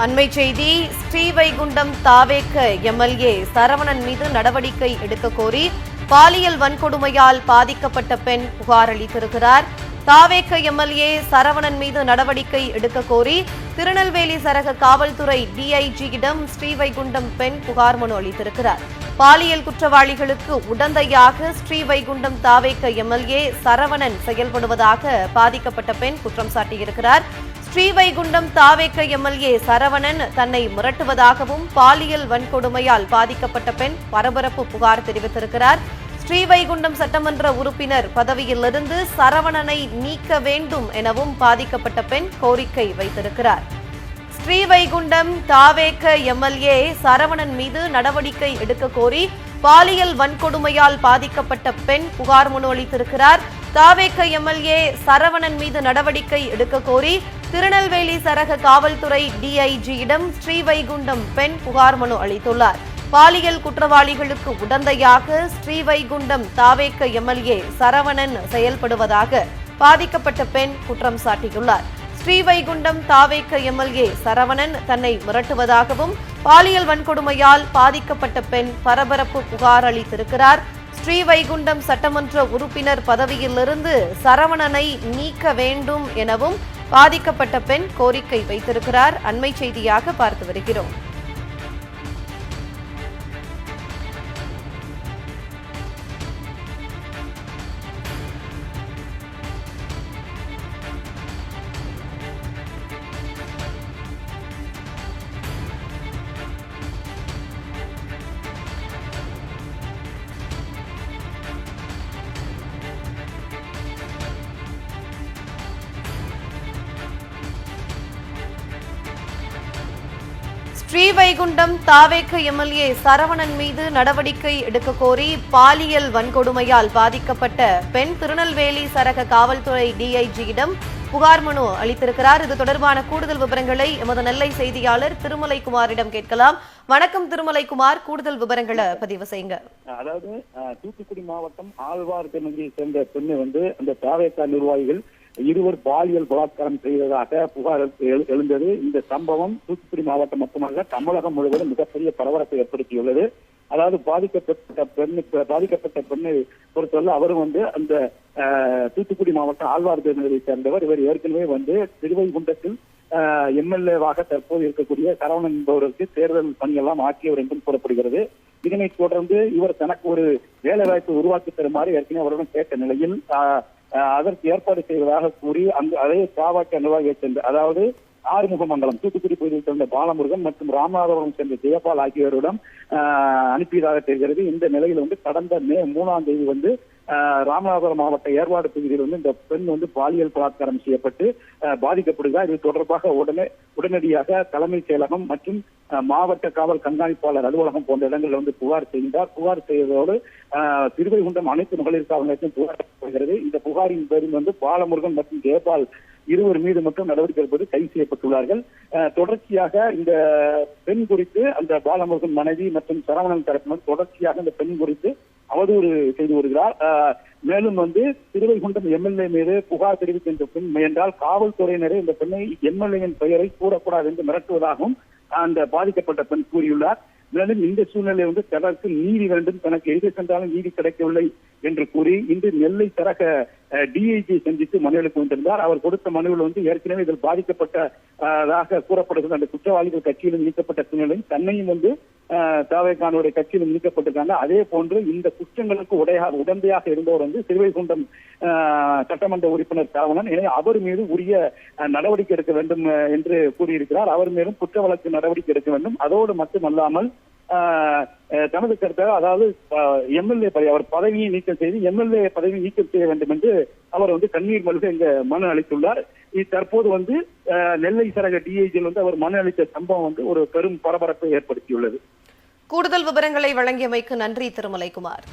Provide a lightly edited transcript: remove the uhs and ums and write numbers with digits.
அண்மை செய்தி ஸ்ரீவைகுண்டம் தாவேக எம்எல்ஏ சரவணன் மீது நடவடிக்கை எடுக்க கோரி பாலியல் வன்கொடுமையால் பாதிக்கப்பட்ட பெண் புகார் அளித்திருக்கிறார். தாவேக எம்எல்ஏ சரவணன் மீது நடவடிக்கை எடுக்க கோரி திருநெல்வேலி சரக காவல்துறை டிஐஜியிடம் ஸ்ரீவைகுண்டம் பெண் புகார் மனு அளித்திருக்கிறார். பாலியல் குற்றவாளிகளுக்கு உடந்தையாக ஸ்ரீவைகுண்டம் தாவேக எம்எல்ஏ சரவணன் செயல்படுவதாக பாதிக்கப்பட்ட பெண் குற்றம் சாட்டியிருக்கிறார். ஸ்ரீவைகுண்டம் தாவேக எம்எல்ஏ சரவணன் தன்னை மிரட்டுவதாகவும் பாலியல் வன்கொடுமையால் பாதிக்கப்பட்ட பெண் பரபரப்பு புகார் தெரிவித்திருக்கிறார். ஸ்ரீவைகுண்டம் சட்டமன்ற உறுப்பினர் பதவியிலிருந்து சரவணனை நீக்க வேண்டும் எனவும் பாதிக்கப்பட்ட பெண் கோரிக்கை வைத்திருக்கிறார். ஸ்ரீவைகுண்டம் தாவேக எம்எல்ஏ சரவணன் மீது நடவடிக்கை எடுக்க கோரி பாலியல் வன்கொடுமையால் பாதிக்கப்பட்ட பெண் புகார் மனு அளித்திருக்கிறார். தாவேக எம்எல்ஏ சரவணன் மீது நடவடிக்கை எடுக்க கோரி திருநெல்வேலி சரக காவல்துறை டிஐஜியிடம் ஸ்ரீவைகுண்டம் பெண் புகார் மனு அளித்துள்ளார். பாலியல் குற்றவாளிகளுக்கு உடந்தையாக ஸ்ரீவைகுண்டம் தாவேக எம்எல்ஏ சரவணன் செயல்படுவதாக பாதிக்கப்பட்ட பெண் குற்றம் சாட்டியுள்ளார். ஸ்ரீவைகுண்டம் தாவேக எம்எல்ஏ சரவணன் தன்னை மிரட்டுவதாகவும் பாலியல் வன்கொடுமையால் பாதிக்கப்பட்ட பெண் பரபரப்பு புகார் அளித்திருக்கிறார். ஸ்ரீவைகுண்டம் சட்டமன்ற உறுப்பினர் பதவியிலிருந்து சரவணனை நீக்க வேண்டும் எனவும் பாதிக்கப்பட்ட பெண் கோரிக்கை வைத்திருக்கிறார். அண்மை செய்தியாக பார்த்து வருகிறோம். ஸ்ரீவைகுண்டம் தாவேக எம்எல்ஏ சரவணன் மீது நடவடிக்கை எடுக்க கோரி பாலியல் வன்கொடுமையால் பாதிக்கப்பட்ட பெண் திருநெல்வேலி சரக காவல்துறை டிஐஜியிடம் புகார் மனு அளித்திருக்கிறார். இது தொடர்பான கூடுதல் விவரங்களை எமது நெல்லை செய்தியாளர் திருமலைக்குமாரிடம் கேட்கலாம். வணக்கம் திருமலைக்குமார், கூடுதல் விவரங்களை பதிவு செய்யுங்க. அதாவது தூத்துக்குடி மாவட்டம் ஆழ்வார்பேட்டையை சேர்ந்த பெண்ணை அந்த தாவேக நிர்வாகிகள் இருவர் பாலியல் பலாத்காரம் செய்ததாக புகார் எழுந்தது. இந்த சம்பவம் தூத்துக்குடி மாவட்டம் மட்டுமல்ல தமிழகம் முழுவதும் மிகப்பெரிய பரபரப்பை ஏற்படுத்தியுள்ளது. அதாவது பாதிக்கப்பட்ட பெண்ணை பொறுத்தவரை அவரும் அந்த தூத்துக்குடி மாவட்டம் ஆழ்வார்பேட்டையை சேர்ந்தவர். இவர் ஏற்கனவே திருவைகுண்டத்தில் எம்எல்ஏவாக தற்போது இருக்கக்கூடிய சரவணன் என்பவருக்கு தேர்தல் பணியெல்லாம் ஆக்கியவர் என்றும் கூறப்படுகிறது. இதனைத் தொடர்ந்து இவர் தனக்கு ஒரு வேலை வாய்ப்பு உருவாக்கி தருமாறு ஏற்கனவே அவருடன் கேட்ட நிலையில் அதற்கு ஏற்பாடு செய்வதாக கூறி அதே தாவேக நிர்வாகியை சேர்ந்த அதாவது ஆறுமுகமங்கலம் தூத்துக்குடி பகுதியில் சேர்ந்த பாலமுருகன் மற்றும் ராமநாதபுரம் சேர்ந்த ஜெயபால் ஆகியோரிடம் அனுப்பியதாக தெரிகிறது. இந்த நிலையில் கடந்த மே 3ஆம் தேதி ராமநாதபுரம் மாவட்ட ஏற்பாடு பகுதியில் இந்த பெண் பாலியல் பலாத்காரம் செய்யப்பட்டு பாதிக்கப்படுகிறார். இது தொடர்பாக உடனடியாக தலைமைச் செயலகம் மற்றும் மாவட்ட காவல் கண்காணிப்பாளர் அலுவலகம் போன்ற இடங்களில் புகார் செய்தார். புகார் செய்ததோடு திருவைகுண்டம் அனைத்து மகளிர் காவல் நிலையத்தையும் புகார் செய்கிறது. இந்த புகாரின் பேரில் பாலமுருகன் மற்றும் ஜெயபால் இருவர் மீது மட்டும் நடவடிக்கை எடுப்பது கைது செய்யப்பட்டுள்ளார்கள். தொடர்ச்சியாக இந்த பெண் குறித்து அந்த பாலமுருகன் மனைவி மற்றும் சரவணன் தரப்பினர் தொடர்ச்சியாக இந்த பெண் குறித்து அவதூறு செய்து வருகிறார். மேலும் திருவைகுண்டம் எம்எல்ஏ மீது புகார் தெரிவிக்கின்ற பெண் முயன்றால் காவல்துறையினரே இந்த பெண்ணை எம்எல்ஏயின் பெயரை கூறக்கூடாது என்று மிரட்டுவதாகவும் அந்த பாதிக்கப்பட்ட பெண் கூறியுள்ளார். மேலும் இந்த சூழ்நிலை தனக்கு நீதி வேண்டும், தனக்கு எங்கே சென்றாலும் நீதி கிடைக்கவில்லை என்று கூறி இன்று நெல்லை சரக டிஐஜி சந்தித்து மனு அளித்து வந்திருந்தார். அவர் கொடுத்த மனுவில் ஏற்கனவே இதில் பாதிக்கப்பட்டதாக கூறப்படுகிறது. அந்த குற்றவாளிகள் கட்சியிலும் நீக்கப்பட்ட சூழ்நிலையும் தன்னையும் தாவேகானுடைய கட்சியிலும் நீக்கப்பட்டிருக்காங்க. அதே போன்று இந்த குற்றங்களுக்கு உடந்தையாக இருந்தவர் திருவைகுண்டம் சட்டமன்ற உறுப்பினர் சரவணன். எனவே அவர் மீது உரிய நடவடிக்கை எடுக்க வேண்டும் என்று கூறியிருக்கிறார். அவர் மீதும் குற்ற வழக்கு நடவடிக்கை எடுக்க வேண்டும். அதோடு மட்டுமல்லாமல் தனது கருத்தாக அதாவது எம்எல்ஏ அவர் பதவியை நீக்கம் செய்து எம்எல்ஏ பதவியை நீக்கம் செய்ய வேண்டும் என்று அவர் கண்ணீர் மல்க இங்க மனு அளித்துள்ளார். தற்போது நெல்லை சரக டிஐஜியில் அவர் மனு அளித்த சம்பவம் ஒரு பெரும் பரபரப்பை ஏற்படுத்தியுள்ளது. கூடுதல் விவரங்களை வழங்கியமைக்கு நன்றி திருமலைக்குமார்.